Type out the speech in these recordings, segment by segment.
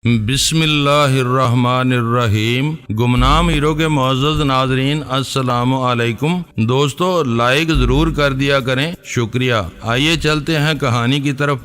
بسم اللہ الرحمن الرحیم۔ گمنام ہیرو کے معزز ناظرین السلام علیکم۔ دوستو لائک ضرور کر دیا کریں، شکریہ۔ آئیے چلتے ہیں کہانی کی طرف۔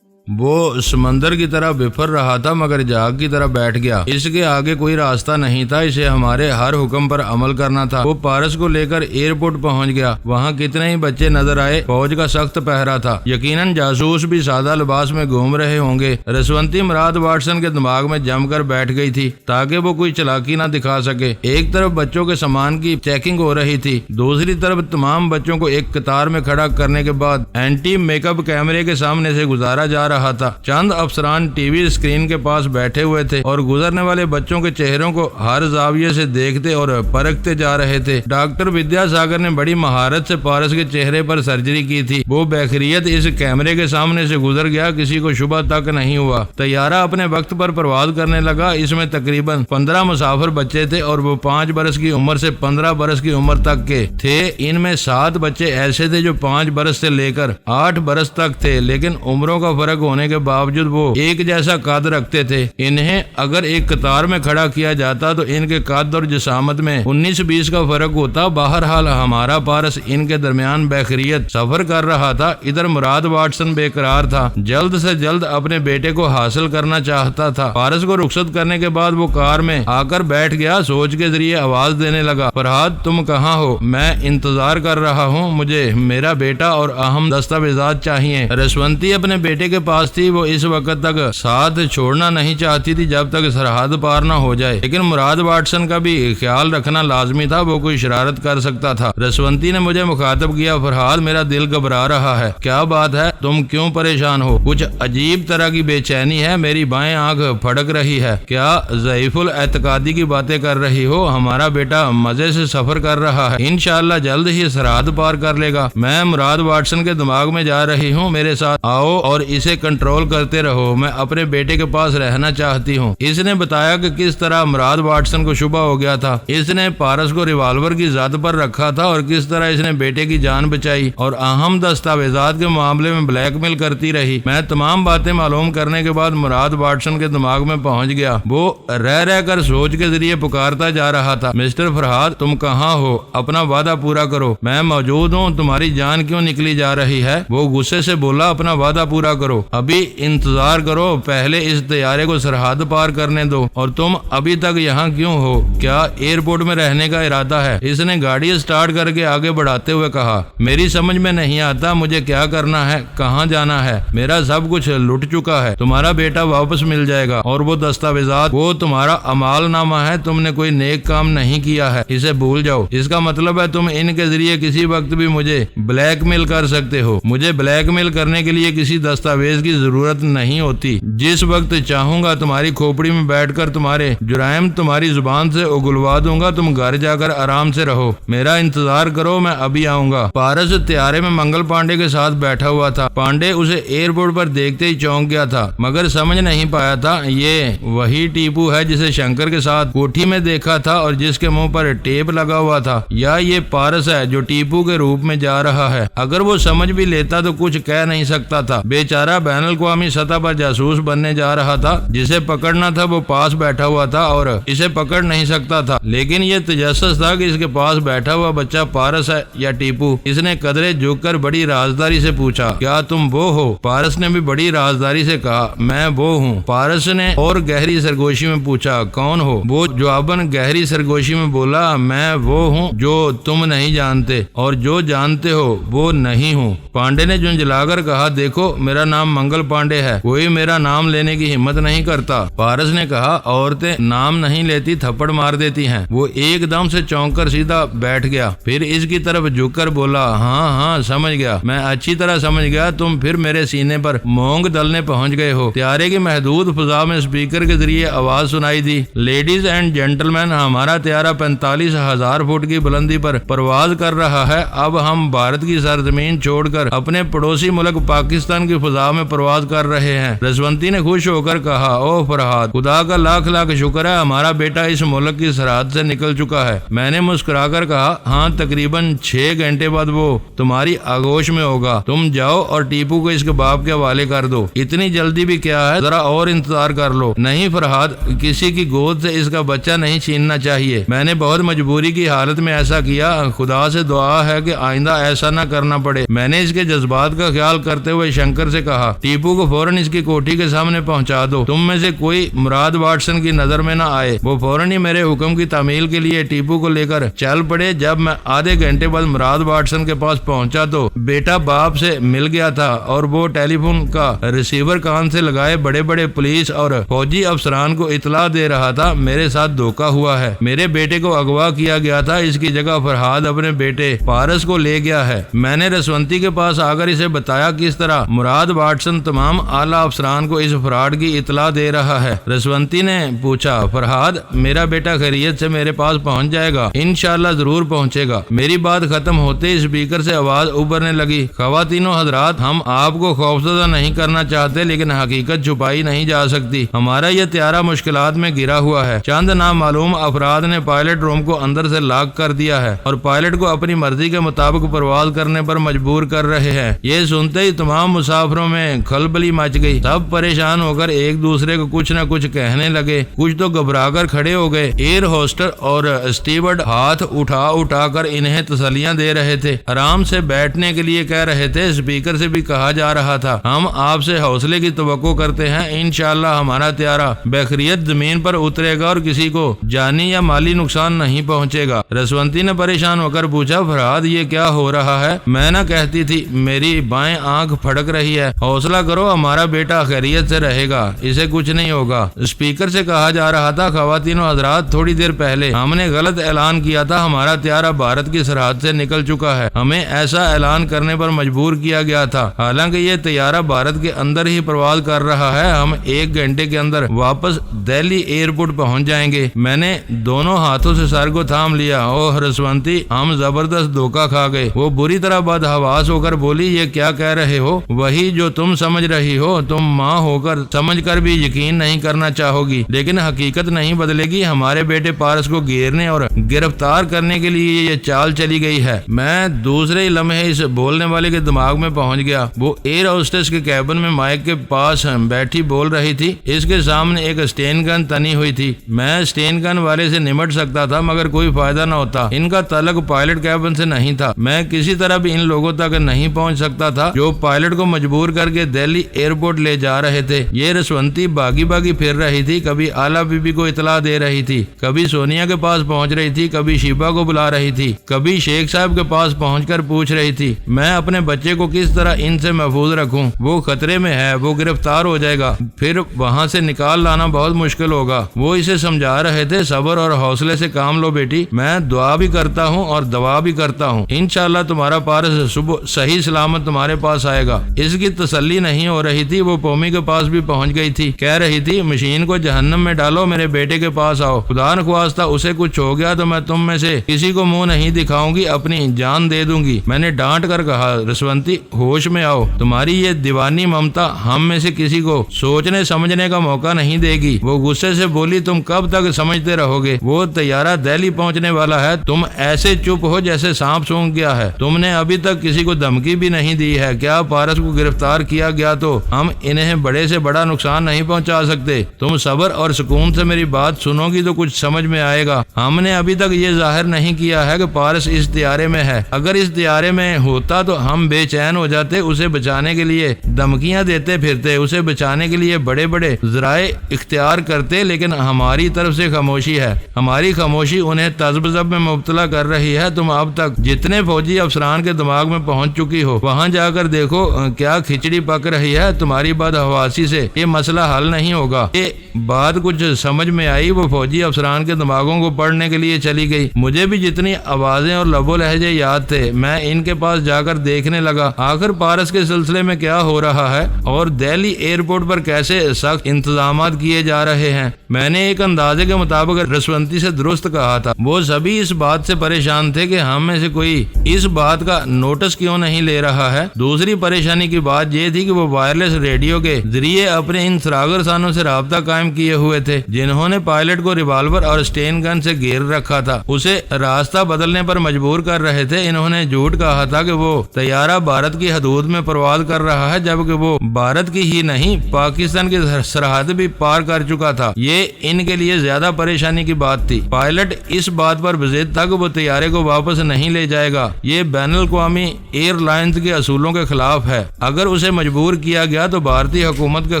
وہ سمندر کی طرح بفر رہا تھا مگر جاگ کی طرح بیٹھ گیا۔ اس کے آگے کوئی راستہ نہیں تھا، اسے ہمارے ہر حکم پر عمل کرنا تھا۔ وہ پارس کو لے کر ایئرپورٹ پہنچ گیا۔ وہاں کتنے ہی بچے نظر آئے، فوج کا سخت پہرا تھا، یقیناً جاسوس بھی سادہ لباس میں گھوم رہے ہوں گے۔ رسونتی مراد واٹسن کے دماغ میں جم کر بیٹھ گئی تھی تاکہ وہ کوئی چلاکی نہ دکھا سکے۔ ایک طرف بچوں کے سامان کی چیکنگ ہو رہی تھی، دوسری طرف تمام بچوں کو ایک قطار میں کھڑا کرنے کے بعد اینٹی میک اپ کیمرے کے سامنے سے گزارا جا رہا تھا۔ چند افسران ٹی وی اسکرین کے پاس بیٹھے ہوئے تھے اور گزرنے والے بچوں کے چہروں کو ہر زاویے سے دیکھتے اور پرکھتے جا رہے تھے۔ ڈاکٹر ودیا ساگر نے بڑی مہارت سے پارس کے چہرے پر سرجری کی تھی۔ وہ بخیریت اس کیمرے کے سامنے سے گزر گیا، کسی کو شبہ تک نہیں ہوا۔ طیارہ اپنے وقت پر پرواز کرنے لگا۔ اس میں تقریباً 15 مسافر بچے تھے اور وہ 5 برس کی عمر سے 15 برس کی عمر تک کے تھے۔ ان میں 7 بچے ایسے تھے جو 5 برس سے لے کر 8 برس تک تھے، لیکن عمروں کا فرق ہونے کے باوجود وہ ایک جیسا قد رکھتے تھے۔ انہیں اگر ایک قطار میں کھڑا کیا جاتا تو ان کے قد اور جسامت میں 19-20 کا فرق ہوتا۔ بہرحال ہمارا پارس ان کے درمیان بخیریت سفر کر رہا تھا۔ ادھر مراد واٹسن بے قرار تھا، جلد سے جلد اپنے بیٹے کو حاصل کرنا چاہتا تھا۔ پارس کو رخصت کرنے کے بعد وہ کار میں آ کر بیٹھ گیا، سوچ کے ذریعے آواز دینے لگا، فرحاد تم کہاں ہو؟ میں انتظار کر رہا ہوں، مجھے میرا بیٹا اور اہم دستاویزات چاہیے۔ رسونتی اپنے بیٹے کے پاس تھی، وہ اس وقت تک ساتھ چھوڑنا نہیں چاہتی تھی جب تک سرحد پار نہ ہو جائے، لیکن مراد واٹسن کا بھی خیال رکھنا لازمی تھا، وہ کوئی شرارت کر سکتا تھا۔ رسونتی نے مجھے مخاطب کیا، فرحاد میرا دل گھبرا رہا ہے۔ کیا بات ہے؟ تم کیوں پریشان ہو؟ کچھ عجیب طرح کی بے چینی ہے، میری بائیں آنکھ پھڑک رہی ہے۔ کیا ضعیف الاعتقادی کی باتیں کر رہی ہو؟ ہمارا بیٹا مزے سے سفر کر رہا ہے، انشاءاللہ جلد ہی سرحد پار کر لے گا۔ میں مراد واٹسن کے دماغ میں جا رہی ہوں، میرے ساتھ آؤ اور اسے کنٹرول کرتے رہو، میں اپنے بیٹے کے پاس رہنا چاہتی ہوں۔ اس نے بتایا کہ کس طرح مراد واٹسن کو شبہ ہو گیا تھا، اس نے پارس کو ریوالور کی زد پر رکھا تھا اور کس طرح اس نے بیٹے کی جان بچائی اور اہم دستاویزات کے معاملے میں بلیک میل کرتی رہی۔ میں تمام باتیں معلوم کرنے کے بعد مراد واٹسن کے دماغ میں پہنچ گیا۔ وہ رہ کر سوچ کے ذریعے پکارتا جا رہا تھا، مسٹر فرحاد تم کہاں ہو؟ اپنا وعدہ پورا کرو۔ میں موجود ہوں، تمہاری جان کیوں نکلی جا رہی ہے؟ وہ غصے سے بولا، اپنا وعدہ پورا کرو، ابھی انتظار کرو، پہلے اس طیارے کو سرحد پار کرنے دو۔ اور تم ابھی تک یہاں کیوں ہو؟ کیا ایئرپورٹ میں رہنے کا ارادہ ہے؟ اس نے گاڑی سٹارٹ کر کے آگے بڑھاتے ہوئے کہا، میری سمجھ میں نہیں آتا مجھے کیا کرنا ہے، کہاں جانا ہے؟ میرا سب کچھ لٹ چکا ہے، تمہارا بیٹا واپس مل جائے گا اور وہ دستاویزات، وہ تمہارا اعمال نامہ ہے، تم نے کوئی نیک کام نہیں کیا ہے، اسے بھول جاؤ۔ اس کا مطلب ہے تم ان کے ذریعے کسی وقت بھی مجھے بلیک میل کر سکتے ہو۔ مجھے بلیک میل کرنے کے لیے کسی دستاویز کی ضرورت نہیں ہوتی، جس وقت چاہوں گا تمہاری کھوپڑی میں بیٹھ کر تمہارے جرائم تمہاری زبان سے اگلوا دوں گا، تم گھر جا کر آرام سے رہو، میرا انتظار کرو، میں ابھی آؤں گا۔ پارس طیارے میں منگل پانڈے کے ساتھ بیٹھا ہوا تھا۔ پانڈے اسے ایئرپورٹ پر دیکھتے ہی چونک گیا تھا مگر سمجھ نہیں پایا تھا یہ وہی ٹیپو ہے جسے شنکر کے ساتھ کوٹھی میں دیکھا تھا اور جس کے منہ پر ٹیپ لگا ہوا تھا، یا یہ پارس ہے جو ٹیپو کے روپ میں جا رہا ہے۔ اگر وہ سمجھ بھی لیتا تو کچھ کہہ نہیں سکتا تھا، بیچارہ بین الاقوامی سطح پر جاسوس بننے جا رہا تھا، جسے پکڑنا تھا وہ پاس بیٹھا ہوا تھا اور اسے پکڑ نہیں سکتا تھا، لیکن یہ تجسس تھا کہ اس کے پاس بیٹھا ہوا بچہ پارس ہے یا ٹیپو۔ اس نے قدرے جھک کر بڑی رازداری سے پوچھا، کیا تم وہ ہو؟ پارس نے بھی بڑی رازداری سے کہا، میں وہ ہوں۔ پارس نے اور گہری سرگوشی میں پوچھا، کون ہو؟ وہ جواباً گہری سرگوشی میں بولا، میں وہ ہوں جو تم نہیں جانتے اور جو جانتے ہو وہ نہیں ہوں۔ پانڈے نے جھنجھلا کر کہا، دیکھو میرا نام منگل پانڈے ہے، کوئی میرا نام لینے کی ہمت نہیں کرتا۔ پارس نے کہا، عورتیں نام نہیں لیتی، تھپڑ مار دیتی ہیں۔ وہ ایک دم سے چونک کر سیدھا بیٹھ گیا، پھر اس کی طرف جھک کر بولا، ہاں سمجھ گیا، میں اچھی طرح سمجھ گیا، تم پھر میرے سینے پر مونگ دلنے پہنچ گئے ہو۔ طیارے کی محدود فضا میں اسپیکر کے ذریعے آواز سنائی دی، لیڈیز اینڈ جینٹلمین، ہمارا طیارہ 45,000 فٹ کی بلندی پر پرواز کر رہا ہے۔ اب ہم بھارت کی سرزمین چھوڑ کر اپنے پڑوسی ملک پاکستان کی فضا میں پرواز کر رہے ہیں۔ رسونتی نے خوش ہو کر کہا، او فرحاد، خدا کا لاکھ لاکھ شکر ہے، ہمارا بیٹا اس ملک کی سرحد سے نکل چکا ہے۔ میں نے مسکرا کر کہا، ہاں تقریباً 6 گھنٹے بعد وہ تمہاری آغوش میں ہوگا، تم جاؤ اور ٹیپو کو اس کے باپ کے حوالے کر دو۔ اتنی جلدی بھی کیا ہے، ذرا اور انتظار کر لو۔ نہیں فرحاد، کسی کی گود سے اس کا بچہ نہیں چھیننا چاہیے، میں نے بہت مجبوری کی حالت میں ایسا کیا، خدا سے دعا ہے کہ آئندہ ایسا نہ کرنا پڑے۔ میں نے اس کے جذبات کا خیال کرتے ہوئے شنکر سے کہا، ٹیپو کو فوراً اس کی کوٹھی کے سامنے پہنچا دو، تم میں سے کوئی مراد واٹسن کی نظر میں نہ آئے۔ وہ فوراً ہی میرے حکم کی تعمیل کے لیے ٹیپو کو لے کر چل پڑے۔ جب میں آدھے گھنٹے بعد مراد واٹسن کے پاس پہنچا تو بیٹا باپ سے مل گیا تھا اور وہ ٹیلی فون کا ریسیور کان سے لگائے بڑے بڑے پولیس اور فوجی افسران کو اطلاع دے رہا تھا میرے ساتھ دھوکا ہوا ہے، میرے بیٹے کو اغوا کیا گیا تھا، اس کی جگہ فرحاد اپنے بیٹے پارس کو لے گیا ہے۔ میں نے رسونتی کے پاس آ کر اسے بتایا کس طرح مراد واٹسن تمام اعلیٰ افسران کو اس فراڈ کی اطلاع دے رہا ہے۔ رسونتی نے پوچھا، فرحاد میرا بیٹا خیریت سے میرے پاس پہنچ جائے گا؟ انشاءاللہ ضرور پہنچے گا۔ میری بات ختم ہوتے اسپیکر سے آواز ابھرنے لگی، خواتینو حضرات، ہم آپ کو خوفزدہ نہیں کرنا چاہتے لیکن حقیقت چھپائی نہیں جا سکتی، ہمارا یہ طیارہ مشکلات میں گرا ہوا ہے۔ چند نامعلوم افراد نے پائلٹ روم کو اندر سے لاک کر دیا ہے اور پائلٹ کو اپنی مرضی کے مطابق پرواز کرنے پر مجبور کر رہے ہیں۔ یہ سنتے ہی تمام مسافروں میں کھلبلی مچ گئی، سب پریشان ہو کر ایک دوسرے کو کچھ نہ کچھ کہنے لگے، کچھ تو گھبرا کر کھڑے ہو گئے۔ ایئر ہوسٹر اور اسٹیورڈ ہاتھ اٹھا کر انہیں تسلیاں دے رہے تھے، آرام سے بیٹھنے کے لیے کہہ رہے تھے۔ اسپیکر سے بھی کہا جا رہا تھا، ہم آپ سے حوصلے کی توقع کرتے ہیں، انشاءاللہ ہمارا طیارہ بخیریت زمین پر اترے گا اور کسی کو جانی یا مالی نقصان نہیں پہنچے گا۔ رسونتی نے پریشان ہو کر پوچھا، فرحاد یہ کیا ہو رہا ہے؟ میں نہ کہتی تھی، میری بائیں آنکھ پھڑک رہی ہے، حوصلہ کرو، ہمارا بیٹا خیریت سے رہے گا، اسے کچھ نہیں ہوگا۔ اسپیکر سے کہا جا رہا تھا، خواتین و حضرات، تھوڑی دیر پہلے ہم نے غلط اعلان کیا تھا، ہمارا طیارہ بھارت کی سرحد سے نکل چکا ہے، ہمیں ایسا اعلان کرنے پر مجبور کیا گیا تھا، حالانکہ یہ طیارہ بھارت کے اندر ہی پرواز کر رہا ہے، ہم 1 گھنٹے کے اندر واپس دہلی ایئرپورٹ پہنچ جائیں گے۔ میں نے دونوں ہاتھوں سے سر کو تھام لیا، اوہ رسونتی، ہم زبردست دھوکا کھا گئے۔ وہ بری طرح بدحواس ہو کر بولی، یہ کیا کہہ رہے ہو؟ وہی جو تم سمجھ رہی ہو، تم ماں ہو کر سمجھ کر بھی یقین نہیں کرنا چاہو گی، لیکن حقیقت نہیں بدلے گی، ہمارے بیٹے پارس کو گھیرنے اور گرفتار کرنے کے لیے یہ چال چلی گئی ہے۔ میں دوسرے لمحے اس بولنے والے کے دماغ میں پہنچ گیا، وہ ایئر ہوسٹس کے کیبن میں مائک کے پاس بیٹھی بول رہی تھی، اس کے سامنے ایک اسٹین گن تنی ہوئی تھی، میں اسٹین گن والے سے نمٹ سکتا تھا مگر کوئی فائدہ نہ ہوتا، ان کا تعلق پائلٹ کیبن سے نہیں تھا، میں کسی طرح بھی ان لوگوں تک نہیں پہنچ سکتا تھا جو پائلٹ کو مجبور کر کے دہلی ایئرپورٹ لے جا رہے تھے۔ یہ رسونتی باغی باغی پھر رہی تھی، کبھی آلا بی بی کو اطلاع دے رہی تھی، کبھی سونیا کے پاس پہنچ رہی تھی، کبھی شیبا کو بلا رہی تھی، کبھی شیخ صاحب کے پاس پہنچ کر پوچھ رہی تھی میں اپنے بچے کو کس طرح ان سے محفوظ رکھوں، وہ خطرے میں ہے، وہ گرفتار ہو جائے گا، پھر وہاں سے نکال لانا بہت مشکل ہوگا۔ وہ اسے سمجھا رہے تھے، صبر اور حوصلے سے کام لو بیٹی، میں دعا بھی کرتا ہوں اور دوا بھی کرتا ہوں، انشاءاللہ تمہارا پارس صبح صحیح سلامت تمہارے پاس آئے گا۔ اس کی تسلی نہیں ہو رہی تھی، وہ پومی کے پاس بھی پہنچ گئی تھی، کہہ رہی تھی مشین کو جہنم میں ڈالو، میرے بیٹے کے پاس آؤ، خدا نخواستہ اسے کچھ ہو گیا تو میں تم میں سے کسی کو منہ نہیں دکھاؤں گی، اپنی جان دے دوں گی۔ میں نے ڈانٹ کر کہا، رسونتی ہوش میں آؤ، تمہاری یہ دیوانی ممتا ہم میں سے کسی کو سوچنے سمجھنے کا موقع نہیں دے گی۔ وہ غصے سے بولی، تم کب تک سمجھتے رہو گے، وہ طیارہ دہلی پہنچنے والا ہے، تم ایسے چپ ہو جیسے سانپ سونگ گیا ہے، تم نے ابھی تک کسی کو دھمکی بھی نہیں دی ہے، کیا پارس کو گرفتار کیا گیا تو ہم انہیں بڑے سے بڑا نقصان نہیں پہنچا سکتے، تم صبر اور سکون سے میری بات سنو گی تو کچھ سمجھ میں آئے گا۔ ہم نے ابھی تک یہ ظاہر نہیں کیا ہے کہ پارس اس طیارے میں ہے، اگر اس طیارے میں ہوتا تو ہم بے چین ہو جاتے، اسے بچانے کے لیے دھمکیاں دیتے پھرتے، اسے بچانے کے لیے بڑے بڑے ذرائع اختیار کرتے، لیکن ہماری طرف سے خاموشی ہے، ہماری خاموشی انہیں تذبذب میں مبتلا کر رہی ہے۔ تم اب تک جتنے فوجی افسران کے دماغ میں پہنچ چکی ہو، وہاں جا کر دیکھو کیا کھچڑی پک رہی ہے، تمہاری بدحواسی سے یہ مسئلہ حل نہیں ہوگا۔ یہ بات کچھ سمجھ میں آئی، وہ فوجی افسران کے دماغوں کو پڑھنے کے لیے چلی گئی، مجھے بھی جتنی آوازیں اور لب و لہجے یاد تھے میں ان کے پاس جا کر دیکھنے لگا آخر پارس کے سلسلے میں کیا ہو رہا ہے اور دہلی ایئرپورٹ پر کیسے سخت انتظامات کیے جا رہے ہیں۔ میں نے ایک اندازے کے مطابق رسونتی سے درست کہا تھا، وہ سبھی اس بات سے پریشان تھے کہ ہم میں سے کوئی اس بات کا نوٹس کیوں نہیں لے رہا ہے۔ دوسری پریشانی کی بات یہ تھی تھی کہ وہ وائرلیس ریڈیو کے ذریعے اپنے ان سراغرسانوں سے رابطہ قائم کیے ہوئے تھے جنہوں نے پائلٹ کو ریوالور اور اسٹین گن سے گھیر رکھا تھا، اسے راستہ بدلنے پر مجبور کر رہے تھے۔ انہوں نے جھوٹ کہا تھا کہ وہ طیارہ بھارت کی حدود میں پرواز کر رہا ہے، جبکہ وہ بھارت کی ہی نہیں پاکستان کی سرحد بھی پار کر چکا تھا۔ یہ ان کے لیے زیادہ پریشانی کی بات تھی۔ پائلٹ اس بات پر بضد تھا کہ وہ طیارے کو واپس نہیں لے جائے گا، یہ بین الاقوامی ایئر لائنز کے اصولوں کے خلاف ہے۔ اگر اسے مجبور کیا گیا تو بھارتی حکومت کے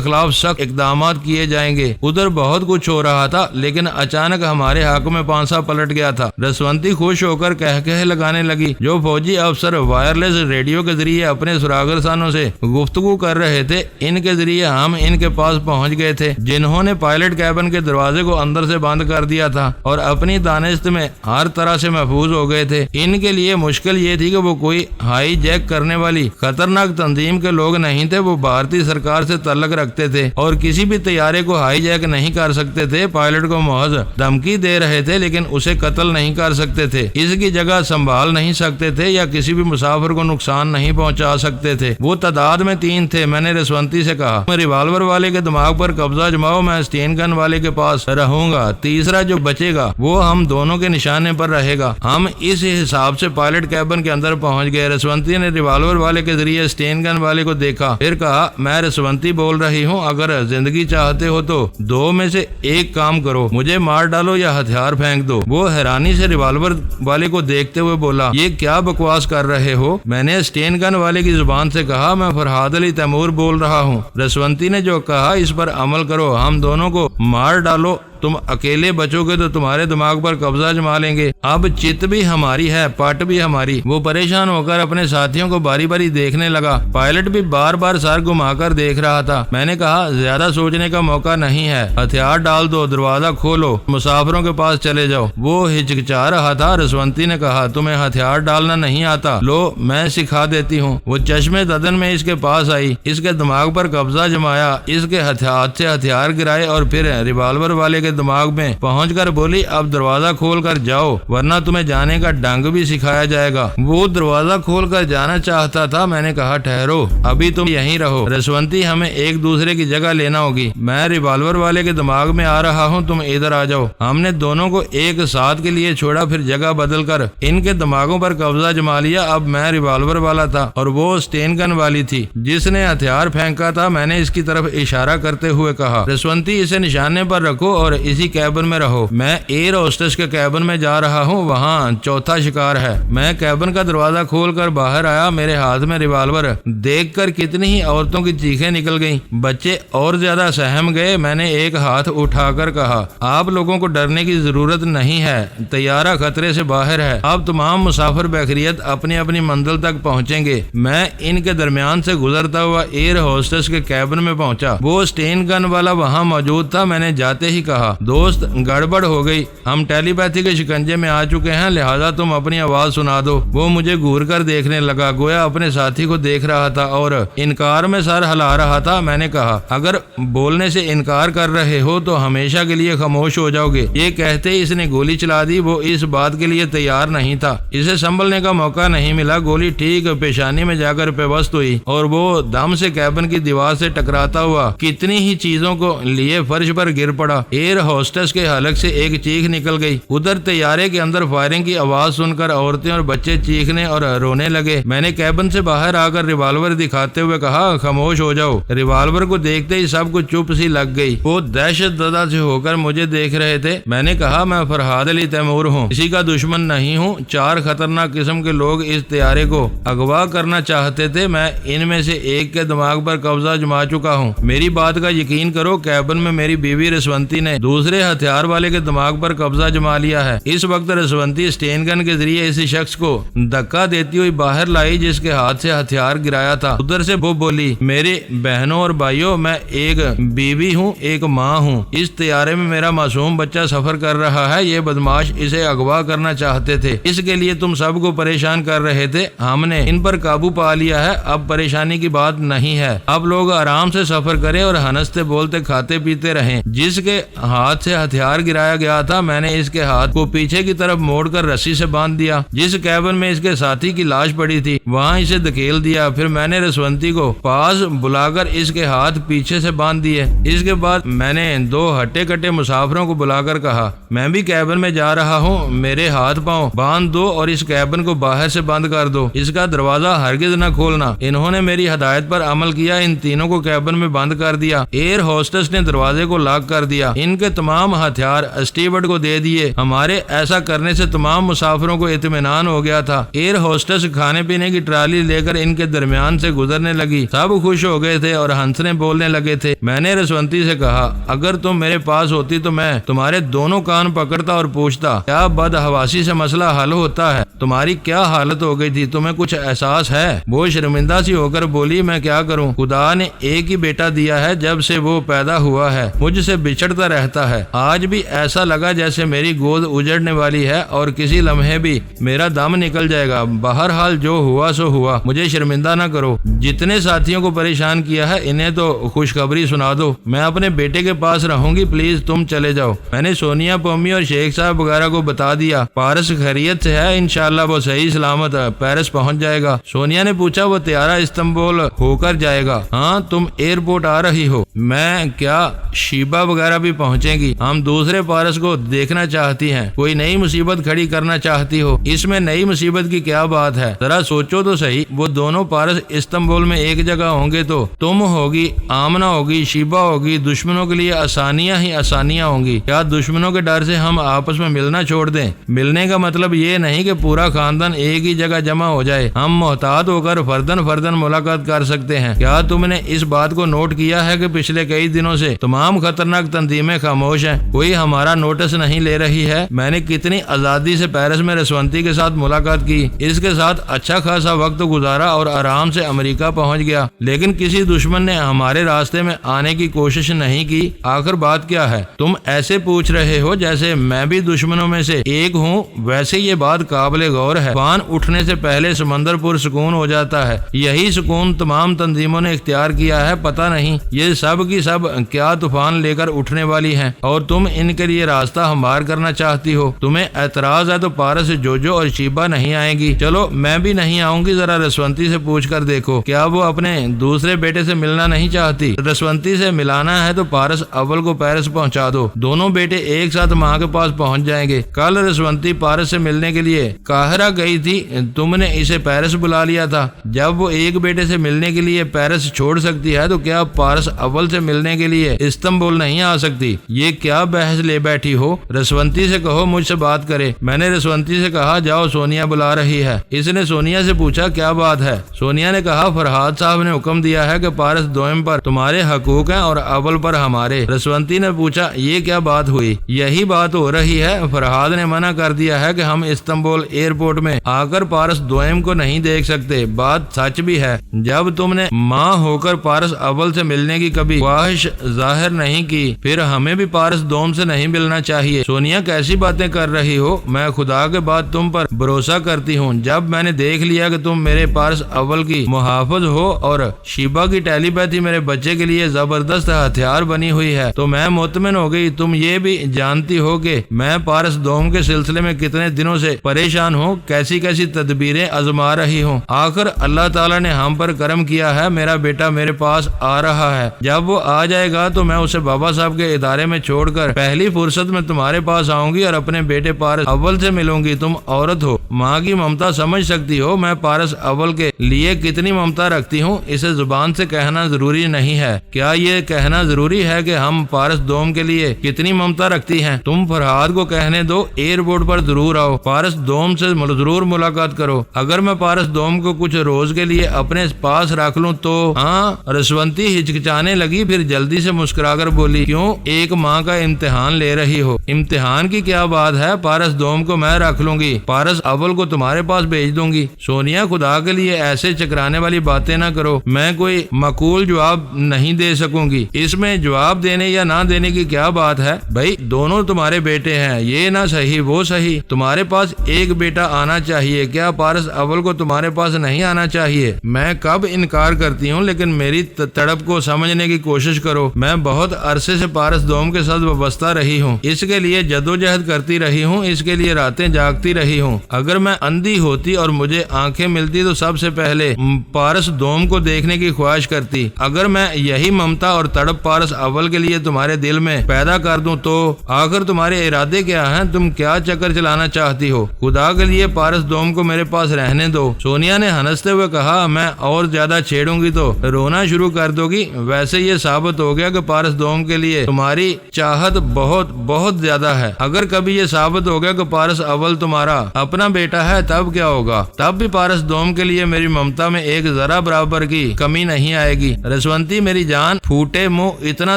خلاف سخت اقدامات کیے جائیں گے۔ ادھر بہت کچھ ہو رہا تھا، لیکن اچانک ہمارے حق میں پانسا پلٹ گیا تھا۔ رسونتی خوش ہو کر کہہ لگانے لگی۔ جو فوجی افسر وائرلیس ریڈیو کے ذریعے اپنے سراغرسانوں سے گفتگو کر رہے تھے، ان کے ذریعے ہم ان کے پاس پہنچ گئے تھے، جنہوں نے پائلٹ کیبن کے دروازے کو اندر سے بند کر دیا تھا اور اپنی دانست میں ہر طرح سے محفوظ ہو گئے تھے۔ ان کے لیے مشکل یہ تھی کہ وہ کوئی ہائی جیک کرنے والی خطرناک تنظیم کے لوگ نہیں تھے، وہ بھارتی سرکار سے تعلق رکھتے تھے اور کسی بھی طیارے کو ہائی جیک نہیں کر سکتے تھے۔ پائلٹ کو محض دھمکی دے رہے تھے، لیکن اسے قتل نہیں کر سکتے تھے، اس کی جگہ سنبھال نہیں سکتے تھے یا کسی بھی مسافر کو نقصان نہیں پہنچا سکتے تھے۔ وہ تعداد میں 3 تھے۔ میں نے رسونتی سے کہا، میں ریوالور والے کے دماغ پر قبضہ جماؤ، میں اسٹین گن والے کے پاس رہوں گا، تیسرا جو بچے گا وہ ہم دونوں کے نشانے پر رہے گا۔ ہم اس حساب سے پائلٹ کیبن کے اندر پہنچ گئے۔ رسونتی نے ریوالور والے کے ذریعے اسٹین گن والے کو دیکھا، پھر کہا، میں رسونتی بول رہی ہوں، اگر زندگی چاہتے ہو تو 2 میں سے ایک کام کرو، مجھے مار ڈالو یا ہتھیار پھینک دو۔ وہ حیرانی سے ریوالور والے کو دیکھتے ہوئے بولا، یہ کیا بکواس کر رہے ہو؟ میں نے اسٹین گن والے کی زبان سے کہا، میں فرحاد علی تیمور بول رہا ہوں۔ رسونتی نے جو کہا اس پر عمل کرو، ہم دونوں کو مار ڈالو، تم اکیلے بچو گے تو تمہارے دماغ پر قبضہ جما لیں گے۔ اب چت بھی ہماری ہے، پٹ بھی ہماری۔ وہ پریشان ہو کر اپنے ساتھیوں کو باری باری دیکھنے لگا۔ پائلٹ بھی بار بار سر گھما کر دیکھ رہا تھا۔ میں نے کہا، زیادہ سوچنے کا موقع نہیں ہے، ہتھیار ڈال دو، دروازہ کھولو، مسافروں کے پاس چلے جاؤ۔ وہ ہچکچا رہا تھا۔ رسونتی نے کہا، تمہیں ہتھیار ڈالنا نہیں آتا، لو میں سکھا دیتی ہوں۔ وہ چشمے ددن میں اس کے پاس آئی، اس کے دماغ پر قبضہ جمایا، اس کے ہاتھ سے ہتھیار گرائے اور پھر ریوالور والے کے دماغ میں پہنچ کر بولی، اب دروازہ کھول کر جاؤ ورنہ تمہیں جانے کا ڈنگ بھی سکھایا جائے گا۔ وہ دروازہ کھول کر جانا چاہتا تھا۔ میں نے کہا، ٹھہرو، ابھی تم یہیں رہو رسونتی، ہمیں ایک دوسرے کی جگہ لینا ہوگی۔ میں ریوالور والے کے دماغ میں آ رہا ہوں، تم ادھر آ جاؤ۔ ہم نے دونوں کو ایک ساتھ کے لیے چھوڑا، پھر جگہ بدل کر ان کے دماغوں پر قبضہ جما لیا۔ اب میں ریوالور والا تھا اور وہ اسٹین گن والی تھی جس نے ہتھیار پھینکا تھا۔ میں نے اس کی طرف اشارہ کرتے ہوئے کہا، رسونتی، اسے نشانے پر رکھو اور اسی کیبن میں رہو۔ میں ایئر ہوسٹس کے کیبن میں جا رہا ہوں، وہاں چوتھا شکار ہے۔ میں کیبن کا دروازہ کھول کر باہر آیا، میرے ہاتھ میں ریوالور دیکھ کر کتنی ہی عورتوں کی چیخیں نکل گئیں، بچے اور زیادہ سہم گئے۔ میں نے ایک ہاتھ اٹھا کر کہا، آپ لوگوں کو ڈرنے کی ضرورت نہیں ہے، طیارہ خطرے سے باہر ہے، اب تمام مسافر بخیریت اپنی اپنی منزل تک پہنچیں گے۔ میں ان کے درمیان سے گزرتا ہوا ایئر ہوسٹس کے کیبن میں پہنچا، وہ اسٹین گن والا وہاں موجود تھا۔ میں نے جاتے ہی کہا، دوست، گڑبڑ ہو گئی، ہم ٹیلی پیتھی کے شکنجے میں آ چکے ہیں، لہذا تم اپنی آواز سنا دو۔ وہ مجھے گھور کر دیکھنے لگا، گویا اپنے ساتھی کو دیکھ رہا تھا اور انکار میں سر ہلا رہا تھا۔ میں نے کہا، اگر بولنے سے انکار کر رہے ہو تو ہمیشہ کے لیے خاموش ہو جاؤ گے۔ یہ کہتے ہی اس نے گولی چلا دی۔ وہ اس بات کے لیے تیار نہیں تھا، اسے سنبھلنے کا موقع نہیں ملا۔ گولی ٹھیک پیشانی میں جا کر پیوست ہوئی اور وہ دم سے کیبن کی دیوار سے ٹکراتا ہوا کتنی ہی چیزوں کو لیے فرش پر گر پڑا۔ ایئر ہوسٹس کے حلق سے ایک چیخ نکل گئی۔ ادھر طیارے کے اندر فائرنگ کی آواز سن کر عورتیں اور بچے چیخنے اور رونے لگے۔ میں نے کیبن سے باہر آ کر ریوالور دکھاتے ہوئے کہا، خاموش ہو جاؤ۔ ریوالور کو دیکھتے ہی سب کو چپ سی لگ گئی، وہ دہشت زدہ سے ہو کر مجھے دیکھ رہے تھے۔ میں نے کہا، میں فرحاد علی تیمور ہوں، کسی کا دشمن نہیں ہوں۔ 4 خطرناک قسم کے لوگ اس طیارے کو اغوا کرنا چاہتے تھے، میں ان میں سے ایک کے دماغ پر قبضہ جما چکا ہوں۔ میری بات کا یقین کرو، کیبن میں میری بیوی رسونتی نے دوسرے ہتھیار والے کے دماغ پر قبضہ جما لیا ہے۔ اس وقت رسونتی اسٹین گن کے ذریعے اسی شخص کو دھکا دیتی ہوئی باہر لائی جس کے ہاتھ سے ہتھیار گرایا تھا۔ ادھر سے وہ بولی، میرے بہنوں اور بھائیوں، میں ایک بیوی ہوں، ایک ماں ہوں، اس طیارے میں میرا معصوم بچہ سفر کر رہا ہے، یہ بدماش اسے اغوا کرنا چاہتے تھے، اس کے لیے تم سب کو پریشان کر رہے تھے، ہم نے ان پر قابو پا لیا ہے، اب پریشانی کی بات نہیں ہے، اب لوگ آرام سے سفر کریں اور ہنستے بولتے کھاتے پیتے رہیں۔ جس کے ہاتھ سے ہتھیار گرایا گیا تھا، میں نے اس کے ہاتھ کو پیچھے کی طرف موڑ کر رسی سے باندھ دیا۔ جس کیبن میں اس کے ساتھی کی لاش پڑی تھی وہاں اسے دھکیل دیا۔ پھر میں نے رسونتی کو پاس بلا کر اس کے ہاتھ پیچھے سے باندھ دیے۔ اس کے بعد میں نے 2 ہٹے کٹے مسافروں کو بلا کر کہا، میں بھی کیبن میں جا رہا ہوں، میرے ہاتھ پاؤں باندھ دو اور اس کیبن کو باہر سے بند کر دو، اس کا دروازہ ہرگز نہ کھولنا۔ انہوں نے میری ہدایت پر عمل کیا، ان تینوں کو کیبن میں بند کر دیا۔ ایئر ہوسٹس نے دروازے کو لاک کر دیا، ان کے تمام ہتھیار اسٹیورڈ کو دے دیے۔ ہمارے ایسا کرنے سے تمام مسافروں کو اطمینان ہو گیا تھا۔ ایئر ہوسٹس کھانے پینے کی ٹرالی لے کر ان کے درمیان سے گزرنے لگی، سب خوش ہو گئے تھے اور ہنسنے بولنے لگے تھے۔ میں نے رسونتی سے کہا، اگر تم میرے پاس ہوتی تو میں تمہارے دونوں کان پکڑتا اور پوچھتا کیا بدحواسی سے مسئلہ حل ہوتا ہے؟ تمہاری کیا حالت ہو گئی تھی؟ تمہیں کچھ احساس ہے؟ وہ شرمندہ سی ہو کر بولی، میں کیا کروں، خدا نے ایک ہی بیٹا دیا ہے، جب سے وہ پیدا ہوا ہے مجھ سے بچھڑتا رہتا ہے۔ آج بھی ایسا لگا جیسے میری گود اجڑنے والی ہے اور کسی لمحے بھی میرا دم نکل جائے گا۔ بہرحال جو ہوا سو ہوا، مجھے شرمندہ نہ کرو۔ جتنے ساتھیوں کو پریشان کیا ہے انہیں تو خوشخبری سنا دو، میں اپنے بیٹے کے پاس رہوں گی، پلیز تم چلے جاؤ۔ میں نے سونیا، پومی اور شیخ صاحب وغیرہ کو بتا دیا پارس خیریت سے ہے، انشاءاللہ وہ صحیح سلامت پیرس پہنچ جائے گا۔ سونیا نے پوچھا، وہ طیارہ استنبول ہو کر جائے گا؟ ہاں، تم ایئرپورٹ آ رہی ہو؟ میں کیا شیبہ وغیرہ بھی پہنچے گی؟ ہم دوسرے پارس کو دیکھنا چاہتی ہیں، کوئی نئی مصیبت کھڑی کرنا چاہتی ہو؟ اس میں نئی مصیبت کی کیا بات ہے؟ ذرا سوچو تو صحیح، وہ دونوں پارس استنبول میں ایک جگہ ہوں گے تو تم ہوگی، آمنہ ہوگی، شیبہ ہوگی، دشمنوں کے لیے آسانیاں ہی آسانیاں ہوں گی۔ کیا دشمنوں کے ڈر سے ہم آپس میں ملنا چھوڑ دیں؟ ملنے کا مطلب یہ نہیں کہ پورا خاندان ایک ہی جگہ جمع ہو جائے، ہم محتاط ہو کر فردن ملاقات کر سکتے ہیں۔ کیا تم نے اس بات کو نوٹ کیا ہے کہ پچھلے کئی دنوں سے تمام خطرناک تنظیمیں خاموش ہیں، کوئی ہمارا نوٹس نہیں لے رہی ہے؟ میں نے کتنی آزادی سے پیرس میں رسونتی کے ساتھ ملاقات کی، اس کے ساتھ اچھا خاصا وقت گزارا اور آرام سے امریکہ پہنچ گیا، لیکن کسی دشمن نے ہمارے راستے میں آنے کی کوشش نہیں کی۔ آخر بات کیا ہے؟ تم ایسے پوچھ رہے ہو جیسے میں بھی دشمنوں میں سے ایک ہوں، ویسے یہ بات قابل غور ہے۔ طوفان اٹھنے سے پہلے سمندر پرسکون ہو جاتا ہے، یہی سکون تمام تنظیموں نے اختیار کیا ہے۔ پتہ نہیں یہ سب کی سب کیا طوفان لے کر اٹھنے والی ہیں اور تم ان کے لیے راستہ ہموار کرنا چاہتی ہو۔ تمہیں اعتراض ہے تو پارس سے جوجو اور شیبہ نہیں آئیں گی، چلو میں بھی نہیں آؤں گی۔ ذرا رسونتی سے پوچھ کر دیکھو، کیا وہ اپنے دوسرے بیٹے سے ملنا نہیں چاہتی؟ رسونتی سے ملانا ہے تو پارس اول کو پیرس پہنچا دو، دونوں بیٹے ایک ساتھ ماں کے پاس پہنچ جائیں گے۔ کل رسونتی پارس سے ملنے کے لیے قاہرہ گئی تھی، تم نے اسے پیرس بلا لیا تھا۔ جب وہ ایک بیٹے سے ملنے کے لیے پیرس چھوڑ سکتی ہے تو کیا پارس اول سے ملنے کے لیے استنبول نہیں آ سکتی؟ یہ کیا بحث لے بیٹھی ہو؟ رسونتی سے کہو مجھ سے بات کرے۔ میں نے رسونتی سے کہا، جاؤ سونیا بلا رہی ہے۔ اس نے سونیا سے پوچھا، کیا بات ہے؟ سونیا نے کہا، فرحاد صاحب نے حکم دیا ہے کہ پارس دوئم پر تمہارے حقوق ہیں اور اول پر ہمارے۔ رسونتی نے پوچھا، یہ کیا بات ہوئی؟ یہی بات ہو رہی ہے، فرحاد نے منع کر دیا ہے کہ ہم استنبول ایئرپورٹ میں آ کر پارس دوئم کو نہیں دیکھ سکتے۔ بات سچ بھی ہے، جب تم نے ماں ہو کر پارس اول سے ملنے کی کبھی خواہش ظاہر نہیں کی، پھر ہمیں بھی پارس دوم سے نہیں ملنا چاہیے۔ سونیا کیسی باتیں کر رہی ہو؟ میں خدا کے بعد تم پر بھروسہ کرتی ہوں، جب میں نے دیکھ لیا کہ تم میرے پارس اول کی محافظ ہو اور شیبہ کی ٹیلی پیتھی میرے بچے کے لیے زبردست ہتھیار بنی ہوئی ہے تو میں مطمئن ہو گئی۔ تم یہ بھی جانتی ہو کہ میں پارس دوم کے سلسلے میں کتنے دنوں سے پریشان ہوں، کیسی کیسی تدبیریں آزما رہی ہوں۔ آخر اللہ تعالیٰ نے ہم پر کرم کیا ہے، میرا بیٹا میرے پاس آ رہا ہے۔ جب وہ آ جائے گا تو میں اسے بابا صاحب کے ادارے میں چھوڑ کر پہلی فرصت میں تمہارے پاس آؤں گی اور اپنے بیٹے پارس اول سے ملوں گی۔ تم عورت ہو، ماں کی ممتا سمجھ سکتی ہو میں پارس اول کے لیے کتنی ممتا رکھتی ہوں، اسے زبان سے کہنا ضروری نہیں ہے۔ کیا یہ کہنا ضروری ہے کہ ہم پارس دوم کے لیے کتنی ممتا رکھتی ہیں؟ تم فرحاد کو کہنے دو ایئرپورٹ پر ضرور آؤ، پارس دوم سے ضرور ملاقات کرو۔ اگر میں پارس دوم کو کچھ روز کے لیے اپنے پاس رکھ لوں تو؟ ہاں، رسونتی ہچکچانے لگی، پھر جلدی سے مسکرا کر بولی، کیوں ایک ماں کا امتحان لے رہی ہو؟ امتحان کی کیا بات ہے، پارس دوم کو میں رکھ لوں گی، پارس اول کو تمہارے پاس بھیج دوں گی۔ سونیا خدا کے لیے ایسے چکرانے والی باتیں نہ کرو، میں کوئی معقول جواب نہیں دے سکوں گی۔ اس میں جواب دینے یا نہ دینے کی کیا بات ہے بھائی؟ دونوں تمہارے بیٹے ہیں، یہ نہ صحیح وہ صحیح، تمہارے پاس ایک بیٹا آنا چاہیے، کیا پارس اول کو تمہارے پاس نہیں آنا چاہیے؟ میں کب انکار کرتی ہوں، لیکن میری تڑپ کو سمجھنے کی کوشش کرو۔ میں بہت عرصے سے پارس دوم دوم کے ساتھ وابستہ رہی ہوں، اس کے لیے جدوجہد کرتی رہی ہوں، اس کے لیے راتیں جاگتی رہی ہوں۔ اگر میں اندھی ہوتی اور مجھے آنکھیں ملتی تو سب سے پہلے پارس دوم کو دیکھنے کی خواہش کرتی۔ اگر میں یہی ممتا اور تڑپ پارس اول کے لیے تمہارے دل میں پیدا کر دوں تو آخر تمہارے ارادے کیا ہیں؟ تم کیا چکر چلانا چاہتی ہو؟ خدا کے لیے پارس دوم کو میرے پاس رہنے دو۔ سونیا نے ہنستے ہوئے کہا، میں اور زیادہ چھیڑوں گی تو رونا شروع کر دو گی۔ ویسے یہ ثابت ہو گیا کہ پارس دوم کے لیے تمہاری چاہت بہت بہت زیادہ ہے۔ اگر کبھی یہ ثابت ہو گیا کہ پارس اول تمہارا اپنا بیٹا ہے تب کیا ہوگا؟ تب بھی پارس دوم کے لیے میری ممتا میں ایک ذرا برابر کی کمی نہیں آئے گی۔ رسونتی میری جان، پھوٹے منہ اتنا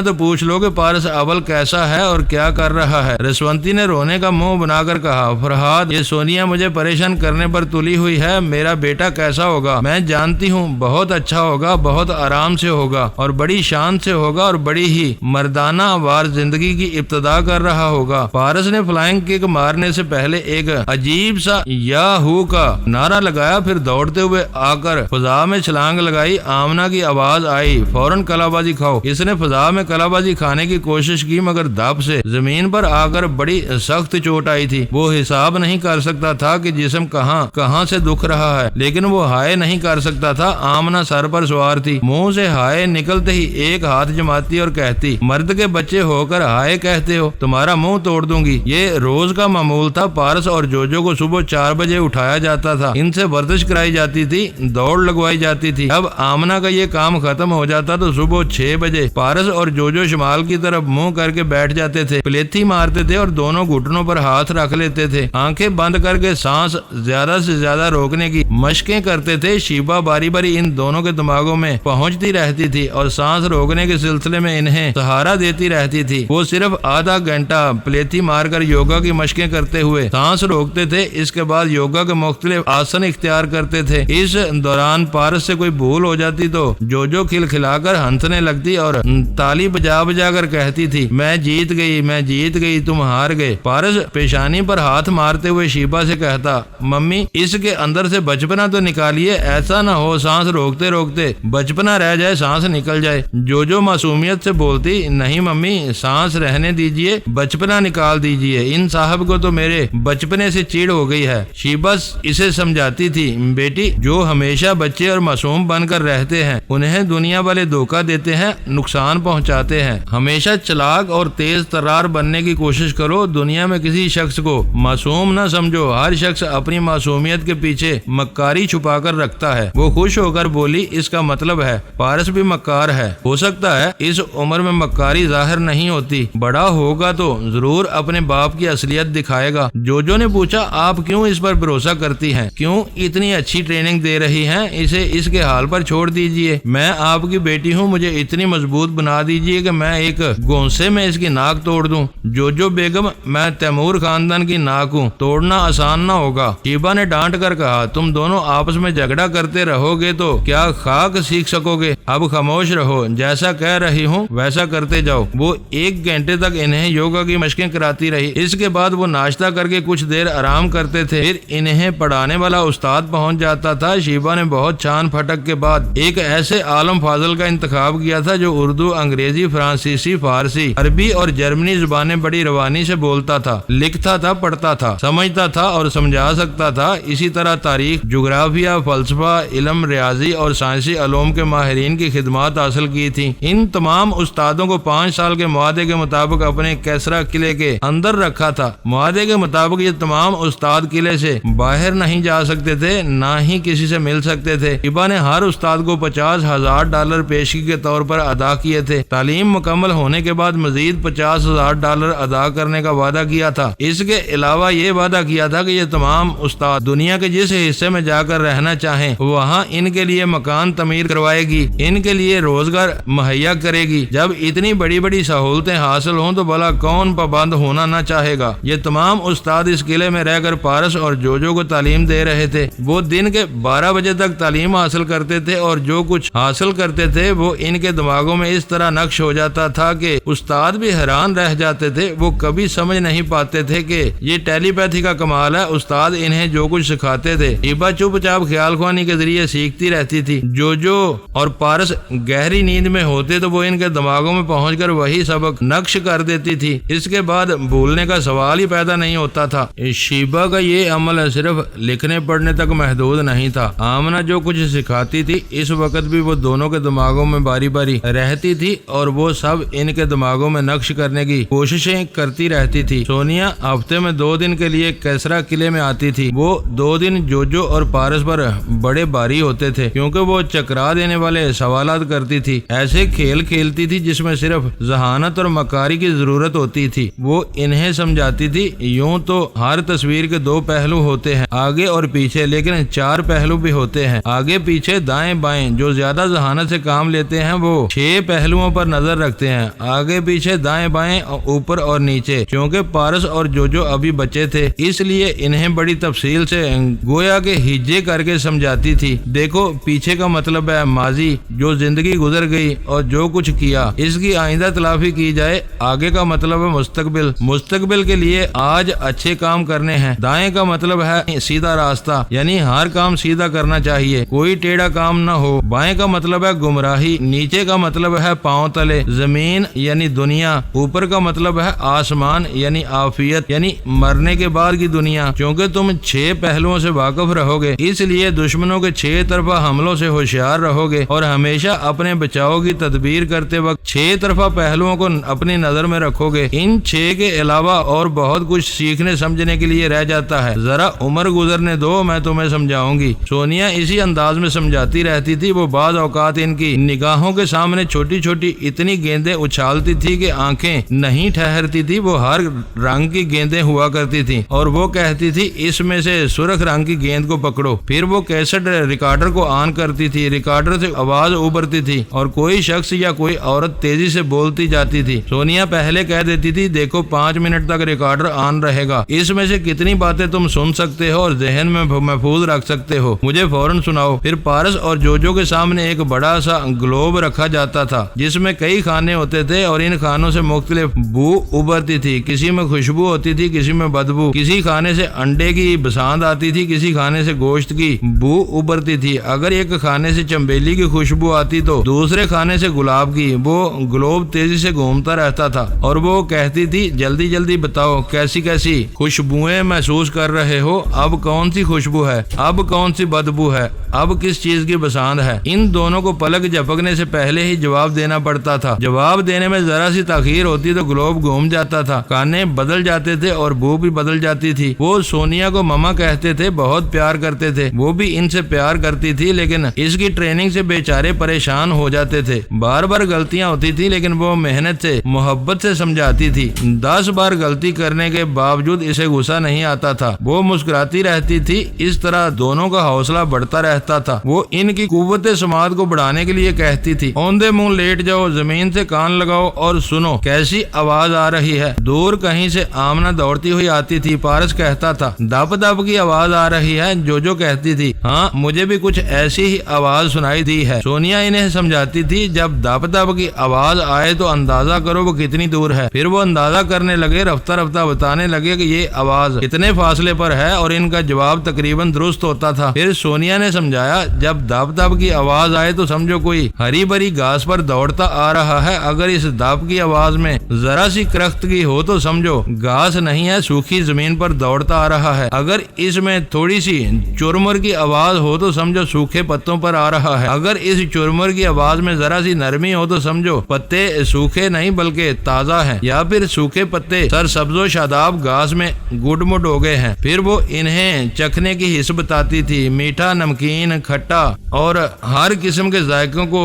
تو پوچھ لو کہ پارس اول کیسا ہے اور کیا کر رہا ہے؟ رسونتی نے رونے کا منہ بنا کر کہا، فرہاد، یہ سونیا مجھے پریشان کرنے پر تلی ہوئی ہے۔ میرا بیٹا کیسا ہوگا میں جانتی ہوں، بہت اچھا ہوگا، بہت آرام سے ہوگا اور بڑی شان سے ہوگا اور بڑی ہی مردانہ وار زندگی کی ابتدا کر رہا ہوگا۔ پارس نے فلائنگ کک مارنے سے پہلے ایک عجیب سا یاہو کا نعرہ لگایا، پھر دوڑتے ہوئے آ کر فضا میں چھلانگ لگائی۔ آمنہ کی آواز آئی، فوراً کلا بازی کھاؤ۔ اس نے فضا میں کلا بازی کھانے کی کوشش کی مگر دب سے زمین پر آ کر بڑی سخت چوٹ آئی تھی۔ وہ حساب نہیں کر سکتا تھا کہ جسم کہاں سے دکھ رہا ہے، لیکن وہ ہائے نہیں کر سکتا تھا۔ آمنہ سر پر سوار تھی، منہ سے ہائے نکلتے ہی ایک ہاتھ جماتی اور کہتی، مرد کے بچے ہو کر ہائے کہتے ہو، تمہارا منہ توڑ دوں گی۔ یہ روز کا معمول تھا۔ پارس اور جوجو کو صبح 4 بجے اٹھایا جاتا تھا، ان سے ورزش کرائی جاتی تھی، دوڑ لگوائی جاتی تھی۔ اب آمنہ کا یہ کام ختم ہو جاتا تو صبح 6 بجے پارس اور جوجو شمال کی طرف منہ کر کے بیٹھ جاتے تھے، پلیتھی مارتے تھے اور دونوں گھٹنوں پر ہاتھ رکھ لیتے تھے، آنکھیں بند کر کے سانس زیادہ سے زیادہ روکنے کی مشقیں کرتے تھے۔ شیبا باری باری ان دونوں کے دماغوں میں پہنچتی رہتی تھی اور سانس روکنے کے سلسلے میں انہیں سہارا دیتی رہتی تھی۔ وہ صرف آدھا گھنٹہ پلیتھی مار کر یوگا کی مشقیں کرتے ہوئے سانس روکتے تھے، اس کے بعد یوگا کے مختلف آسن اختیار کرتے تھے۔ اس دوران پارس سے کوئی بھول ہو جاتی تو جوجو کھلکھلا کر ہنسنے لگتی اور تالی بجا بجا کر کہتی تھی، میں جیت گئی، میں جیت گئی، تم ہار گئے۔ پارس پیشانی پر ہاتھ مارتے ہوئے شیبا سے کہتا، ممی اس کے اندر سے بچپنا تو نکالیے، ایسا نہ ہو سانس روکتے روکتے بچپنا رہ جائے، سانس نکل جائے۔ جوجو معصومیت سے بولتی، نہیں ممی، سانس رہنے دیجئے، بچپنا نکال دیجئے، ان صاحب کو تو میرے بچپنے سے چیڑ ہو گئی ہے۔ شیبا اسے سمجھاتی تھی، بیٹی جو ہمیشہ بچے اور معصوم بن کر رہتے ہیں انہیں دنیا والے دھوکہ دیتے ہیں، نقصان پہنچاتے ہیں۔ ہمیشہ چلاک اور تیز ترار بننے کی کوشش کرو، دنیا میں کسی شخص کو معصوم نہ سمجھو، ہر شخص اپنی معصومیت کے پیچھے مکاری چھپا کر رکھتا ہے۔ وہ خوش ہو کر بولی، اس کا مطلب ہے پارس بھی مکار ہے؟ ہو سکتا ہے اس عمر میں مکاری ظاہر نہیں ہوتی، بڑا ہوگا تو ضرور اپنے باپ کی اصلیت دکھائے گا۔ جوجو نے پوچھا، آپ کیوں اس پر بھروسہ کرتی ہیں؟ کیوں اتنی اچھی ٹریننگ دے رہی ہیں؟ اسے اس کے حال پر چھوڑ دیجئے، میں آپ کی بیٹی ہوں، مجھے اتنی مضبوط بنا دیجئے کہ میں ایک گونسے میں اس کی ناک توڑ دوں۔ جوجو بیگم، میں تیمور خاندان کی ناک ہوں، توڑنا آسان نہ ہوگا۔ شیبا نے ڈانٹ کر کہا، تم دونوں آپس میں جھگڑا کرتے رہو گے تو کیا خاک سیکھ سکو گے؟ اب خاموش رہو، جیسا کہہ رہی ہوں ویسا کرتے جاؤ۔ وہ 1 گھنٹے تک انہیں یوگا کی مشقیں کراتی رہی، اس کے بعد وہ ناشتہ کر کے کچھ دیر آرام کرتے تھے، پھر انہیں پڑھانے والا استاد پہنچ جاتا تھا۔ شیبا نے بہت چھان پھٹک کے بعد ایک ایسے عالم فاضل کا انتخاب کیا تھا جو اردو، انگریزی، فرانسیسی، فارسی، عربی اور جرمنی زبانیں بڑی روانی سے بولتا تھا، لکھتا تھا، پڑھتا تھا، سمجھتا تھا اور سمجھا سکتا تھا۔ اسی طرح تاریخ، جغرافیہ، فلسفہ، علم، ریاضی اور سائنسی علوم کے ماہرین کی خدمات حاصل کی تھی۔ ان تمام استادوں کو 5 سال کے معاہدے کے مطابق اپنے کیسرا قلعے کے اندر رکھا تھا۔ معاہدے کے مطابق یہ تمام استاد قلعے سے باہر نہیں جا سکتے تھے، نہ ہی کسی سے مل سکتے تھے۔ شیبا نے ہر استاد کو $50,000 پیشگی کے طور پر ادا کیے تھے۔ تعلیم مکمل ہونے کے بعد مزید $50,000 ادا کرنے کا وعدہ کیا تھا۔ اس کے علاوہ یہ وعدہ کیا تھا کہ یہ تمام استاد دنیا کے جس حصے میں جا کر رہنا چاہیں وہاں ان کے لیے مکان تعمیر کروائے گی، ان کے لیے روزگار مہیا کرے گی۔ جب اتنی بڑی بڑی سہولتیں حاصل ہوں تو بھلا کون پابند ہونا نہ چاہے گا؟ یہ تمام استاد اس قلعے میں رہ کر پارس اور جوجو کو تعلیم دے رہے تھے۔ وہ دن کے 12 بجے تک تعلیم حاصل کرتے تھے اور جو کچھ حاصل کرتے تھے وہ ان کے دماغوں میں اس طرح نقش ہو جاتا تھا کہ استاد بھی حیران رہ جاتے تھے۔ وہ کبھی سمجھ نہیں پاتے تھے کہ یہ ٹیلی پیتھی کا کمال ہے۔ استاد انہیں جو کچھ سکھاتے تھے شیبا چپ چاپ خیال خوانی کے ذریعے سیکھتی رہتی تھی۔ جوجو اور پارس پارس گہری نیند میں ہوتے تو وہ ان کے دماغوں میں پہنچ کر وہی سبق نقش کر دیتی تھی۔ اس کے بعد بھولنے کا سوال ہی پیدا نہیں ہوتا تھا۔ شیبہ کا یہ عمل صرف لکھنے پڑھنے تک محدود نہیں تھا۔ آمنہ جو کچھ سکھاتی تھی اس وقت بھی وہ دونوں کے دماغوں میں باری باری رہتی تھی اور وہ سب ان کے دماغوں میں نقش کرنے کی کوششیں کرتی رہتی تھی۔ سونیا ہفتے میں 2 دن کے لیے کیسرا قلعے میں آتی تھی۔ وہ 2 دن جوجو اور پارس پر بڑے بھاری ہوتے تھے کیونکہ وہ چکرا دینے والے سوالات کرتی تھی، ایسے کھیل کھیلتی تھی جس میں صرف ذہانت اور مکاری کی ضرورت ہوتی تھی۔ وہ انہیں سمجھاتی تھی یوں تو ہر تصویر کے 2 پہلو ہوتے ہیں، آگے اور پیچھے، لیکن 4 پہلو بھی ہوتے ہیں، آگے پیچھے دائیں بائیں۔ جو زیادہ ذہانت سے کام لیتے ہیں وہ 6 پہلوؤں پر نظر رکھتے ہیں، آگے پیچھے دائیں بائیں اوپر اور نیچے۔ کیونکہ پارس اور جوجو ابھی بچے تھے اس لیے انہیں بڑی تفصیل سے گویا کہ ہجے کر کے سمجھاتی تھی۔ دیکھو پیچھے کا مطلب ہے ماضی، جو زندگی گزر گئی اور جو کچھ کیا اس کی آئندہ تلافی کی جائے۔ آگے کا مطلب ہے مستقبل، مستقبل کے لیے آج اچھے کام کرنے ہیں۔ دائیں کا مطلب ہے سیدھا راستہ، یعنی ہر کام سیدھا کرنا چاہیے، کوئی ٹیڑھا کام نہ ہو۔ بائیں کا مطلب ہے گمراہی، نیچے کا مطلب ہے پاؤں تلے، زمین یعنی دنیا، اوپر کا مطلب ہے آسمان یعنی عافیت، یعنی مرنے کے بعد کی دنیا۔ کیونکہ تم 6 پہلوؤں سے واقف رہو گے اس لیے دشمنوں کے 6 طرفہ حملوں سے ہوشیار رہو گے اور ہمیشہ اپنے بچاؤ کی تدبیر کرتے وقت 6 طرفہ پہلوؤں کو اپنی نظر میں رکھو گے۔ ان 6 کے علاوہ اور بہت کچھ سیکھنے سمجھنے کے لیے رہ جاتا ہے، ذرا عمر گزرنے دو، میں تمہیں سمجھاؤں گی۔ سونیا اسی انداز میں سمجھاتی رہتی تھی۔ وہ بعض اوقات ان کی نگاہوں کے سامنے چھوٹی چھوٹی اتنی گیندیں اچھالتی تھی کہ آنکھیں نہیں ٹھہرتی تھی۔ وہ ہر رنگ کی گیندیں ہوا کرتی تھی اور وہ کہتی تھی اس میں سے سرخ رنگ کی گیند کو پکڑو۔ پھر وہ کیسٹ ریکارڈر کو آن کرتی تھی، ریکارڈر سے آواز ابھرتی تھی اور کوئی شخص یا کوئی عورت تیزی سے بولتی جاتی تھی۔ سونیا پہلے کہہ دیتی تھی دیکھو 5 منٹ تک ریکارڈر آن رہے گا، اس میں سے کتنی باتیں تم سن سکتے ہو اور ذہن میں محفوظ رکھ سکتے ہو، مجھے فوراً سناؤ۔ پھر پارس اور جوجو کے سامنے ایک بڑا سا گلوب رکھا جاتا تھا جس میں کئی خانے ہوتے تھے اور ان خانوں سے مختلف بو ابھرتی تھی، کسی میں خوشبو ہوتی تھی، کسی میں بدبو، کسی خانے سے انڈے کی بساند آتی تھی، کسی خانے سے گوشت کی بو ابھرتی تھی۔ اگر ایک خانے سے چنبیلی کی خوشبو آتی تو دوسرے خانے سے گلاب کی۔ وہ گلوب تیزی سے گھومتا رہتا تھا اور وہ کہتی تھی جلدی جلدی بتاؤ کیسی کیسی خوشبوئیں محسوس کر رہے ہو، اب کون سی خوشبو ہے، اب کون سی بدبو ہے، اب کس چیز کی بساند ہے۔ ان دونوں کو پلک جھپکنے سے پہلے ہی جواب دینا پڑتا تھا۔ جواب دینے میں ذرا سی تاخیر ہوتی تو گلوب گھوم جاتا تھا، کانے بدل جاتے تھے اور بو بھی بدل جاتی تھی۔ وہ سونیا کو مما کہتے تھے، بہت پیار کرتے تھے، وہ بھی ان سے پیار کرتی تھی، لیکن اس کی ٹریننگ سے بیچارے پریشان ہو جاتے تھے۔ بار بار غلطیاں ہوتی تھی لیکن وہ محنت سے محبت سے سمجھاتی تھی۔ 10 بار غلطی کرنے کے باوجود اسے غصہ نہیں آتا تھا، وہ مسکراتی رہتی تھی۔ اس طرح دونوں کا حوصلہ بڑھتا رہتا تھا۔ وہ ان کی قوت سماعت کو بڑھانے کے لیے کہتی تھی اوندے منہ لیٹ جاؤ، زمین سے کان لگاؤ اور سنو کیسی آواز آ رہی ہے۔ دور کہیں سے آمنہ دوڑتی ہوئی آتی تھی۔ پارس کہتا تھا دب دب کی آواز آ رہی ہے۔ جوجو کہتی تھی ہاں مجھے بھی کچھ ایسی ہی آواز سنائی دی ہے۔ سونیا انہیں سمجھاتی تھی جب دب دب کی آواز آئے تو اندازہ کرو وہ کتنی دور ہے۔ پھر وہ اندازہ کرنے لگے، رفتہ رفتہ بتانے لگے کہ یہ آواز کتنے فاصلے پر ہے اور ان کا جواب تقریباً درست ہوتا تھا۔ پھر سونیا نے سمجھایا جب دب دب کی آواز آئے تو سمجھو کوئی ہری بھری گھاس پر دوڑتا آ رہا ہے۔ اگر اس دب کی آواز میں ذرا سی کرختگی ہو تو سمجھو گھاس نہیں ہے، سوکھی زمین پر دوڑتا آ رہا ہے۔ اگر اس میں تھوڑی سی چرمر کی آواز ہو تو سمجھو سوکھے پتوں پر آ رہا ہے۔ اگر اس چرمر کی آواز میں ذرا سی نرمی ہو تو سمجھو پتے سوکھے نہیں بلکہ تازہ ہیں، یا پھر سوکھے پتے سرسبز و شاداب گھاس میں گڈ مڈ ہو گئے ہیں۔ پھر وہ انہیں چکھنے کی حس بتاتی تھی، میٹھا، نمکین، کھٹا اور ہر قسم کے ذائقوں کو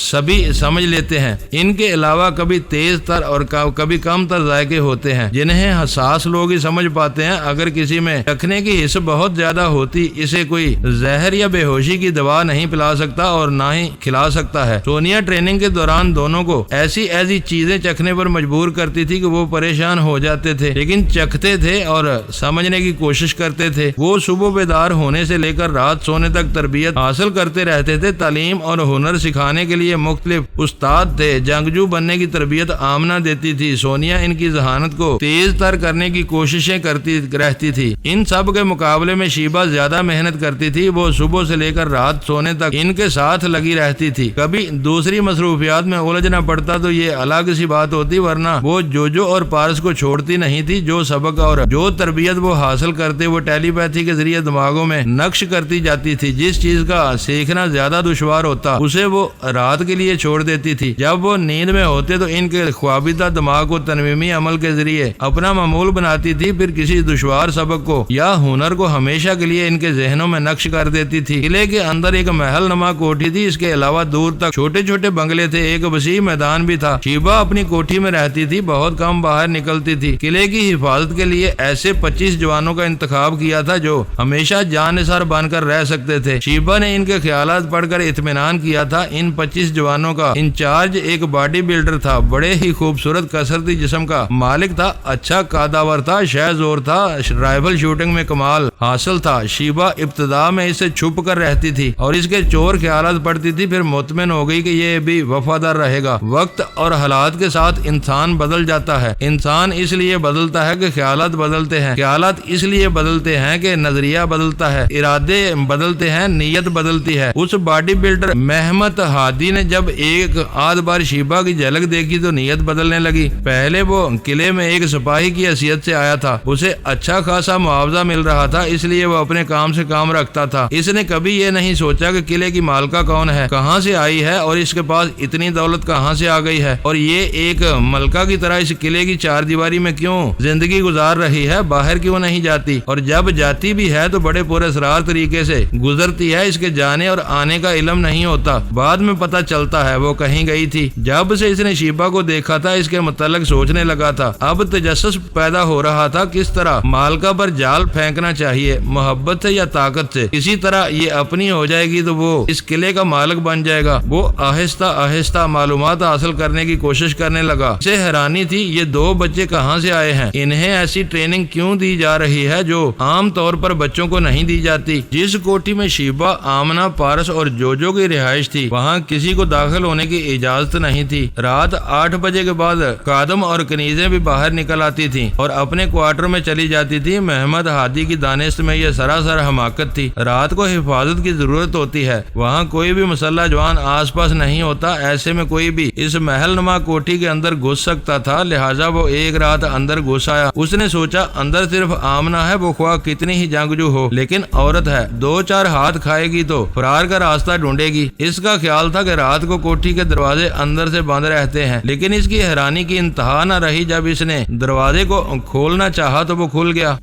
سبھی سمجھ لیتے ہیں۔ ان کے علاوہ کبھی تیز تر اور کبھی کم تر ذائقے ہوتے ہیں جنہیں حساس لوگ ہی سمجھ پاتے ہیں۔ اگر کسی میں چکھنے کی حس بہت زیادہ ہوتی اسے کوئی زہر یا بے ہوشی کی دوا نہیں پلا سکتا اور نہ ہی کھلا سکتا ہے۔ سونیا ٹریننگ کے دوران دونوں کو ایسی چیزیں چکھنے پر مجبور کرتی تھی کہ وہ پریشان ہو جاتے تھے لیکن چکھتے تھے اور سمجھنے کی کوشش کرتے تھے۔ وہ صبح بیدار ہونے سے لے کر رات سونے تک تک تربیت حاصل کرتے رہتے تھے۔ تعلیم اور ہنر سکھانے کے لیے مختلف استاد تھے۔ جنگجو بننے کی تربیت آمنہ دیتی تھی۔ سونیا ان کی ذہانت کو تیز تر کرنے کی کوششیں کرتی رہتی تھی۔ ان سب کے مقابلے میں شیبہ زیادہ محنت کرتی تھی۔ وہ صبح سے لے کر رات سونے تک ان کے ساتھ لگی رہتی تھی۔ کبھی دوسری مصروفیات میں الجھنا پڑتا تو یہ الگ سی بات ہوتی، ورنہ وہ جوجو اور پارس کو چھوڑتی نہیں تھی۔ جو سبق اور جو تربیت وہ حاصل کرتے وہ ٹیلی پیتھی کے ذریعے دماغوں میں نقش کرتی جاتی تھی۔ جس چیز کا سیکھنا زیادہ دشوار ہوتا اسے وہ رات کے لیے چھوڑ دیتی تھی۔ جب وہ نیند میں ہوتے تو ان کے خوابیدہ دماغ کو تنویمی عمل کے ذریعے اپنا معمول بناتی تھی، پھر کسی دشوار سبق کو یا ہنر کو ہمیشہ کے لیے ان کے ذہنوں میں نقش کر دیتی تھی۔ قلعے کے اندر ایک محل نما کوٹھی تھی، اس کے علاوہ دور تک چھوٹے چھوٹے بنگلے تھے، ایک وسیع میدان بھی تھا۔ شیبہ اپنی کوٹھی میں رہتی تھی، بہت کم باہر نکلتی تھی۔ قلعے کی حفاظت کے لیے ایسے 25 جوانوں کا انتخاب کیا تھا جو ہمیشہ جان نثار بن کر رہ سکتے تھے۔ شیبہ نے ان کے خیالات پڑھ کر اطمینان کیا تھا۔ ان 25 جوانوں کا انچارج ایک باڈی بلڈر تھا، بڑے ہی خوبصورت کثرتی جسم کا مالک تھا، اچھا قداور تھا، شہ زور تھا، رائفل شوٹنگ میں کمال حاصل تھا۔ شیبہ ابتدا میں اسے چھپ کر رہتی تھی اور اس کے چور خیالات پڑتی تھی، پھر مطمئن ہو گئی کہ یہ بھی وفادار رہے گا۔ وقت اور حالات کے ساتھ انسان بدل جاتا ہے۔ انسان اس لیے بدلتا ہے کہ خیالات بدلتے ہیں، خیالات اس لیے بدلتے ہیں کہ نظریہ بدلتا ہے، ارادے بدلتے ہیں، نیت بدلتی ہے۔ اس باڈی بلڈر محمد ہادی نے جب ایک آدھ بار شیبہ کی جھلک دیکھی تو نیت بدلنے لگی۔ پہلے وہ قلعے میں ایک سپاہی کی حیثیت سے آیا تھا، اسے اچھا خاصا معاوضہ مل رہا تھا، اس لیے وہ اپنے کام سے کام رکھتا تھا۔ اس نے کبھی یہ نہیں سوچا کہ قلعے کی مالکہ کون ہے، کہاں سے آئی ہے اور اس کے پاس اتنی دولت کہاں سے آ گئی ہے، اور یہ ایک ملکہ کی طرح اس قلعے کی چار دیواری میں کیوں زندگی گزار رہی ہے، باہر کیوں نہیں جاتی، اور جب جاتی بھی ہے تو بڑے پراسرار طریقے سے گزرتی ہے، اس کے جانے اور آنے کا علم نہیں ہوتا۔ بعد میں پتہ چلتا ہے وہ کہیں گئی تھی۔ جب سے اس نے شیبہ کو دیکھا تھا اس کے متعلق سوچنے لگا تھا۔ اب تجسس پیدا ہو رہا تھا کس طرح مالکہ پر جال پھینکنا چاہیے، محبت سے یا طاقت سے۔ اسی طرح یہ اپنی ہو جائے گی تو وہ اس قلعے کا مالک بن جائے گا۔ وہ آہستہ آہستہ معلومات حاصل کرنے کی کوشش کرنے لگا۔ اسے حیرانی تھی یہ دو بچے کہاں سے آئے ہیں، انہیں ایسی ٹریننگ کیوں دی جا رہی ہے جو عام طور پر بچوں کو نہیں دی جاتی۔ جس کوٹھی میں شیبہ، آمنہ، پارس اور جوجو کی رہائش تھی وہاں کسی کو داخل ہونے کی اجازت نہیں تھی۔ رات 8 بجے کے بعد خادم اور کنیزیں بھی باہر نکل آتی تھیں اور اپنے کوارٹر میں چلی جاتی تھی۔ محمد ہادی کی دانست میں یہ سراسر حماقت تھی۔ رات کو حفاظت کی ضرورت ہوتی ہے، وہاں کوئی بھی مسلح جوان آس پاس نہیں ہوتا، ایسے میں کوئی بھی اس محل نما کوٹھی کے اندر گھس سکتا تھا، لہٰذا وہ ایک رات اندر گھس آیا۔ اس نے سوچا اندر صرف آمنہ ہے، وہ خواہ کتنی ہی جنگجو ہو لیکن عورت ہے، 2-4 ہاتھ کھائے گی تو فرار کا راستہ ڈھونڈے گی۔ اس کا خیال تھا کہ رات کو کوٹھی کے دروازے اندر سے بند رہتے ہیں، لیکن اس کی حیرانی کی انتہا نہ رہی جب اس نے دروازے کو کھولنا چاہا تو وہ کھل گیا۔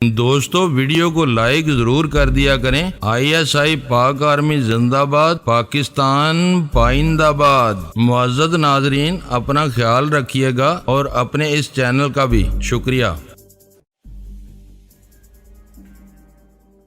دوستو ویڈیو کو لائک ضرور کر دیا کریں۔ ISI پاک آرمی زندہ باد، پاکستان پائندہ باد۔ معزز ناظرین اپنا خیال رکھیے گا اور اپنے اس چینل کا بھی شکریہ۔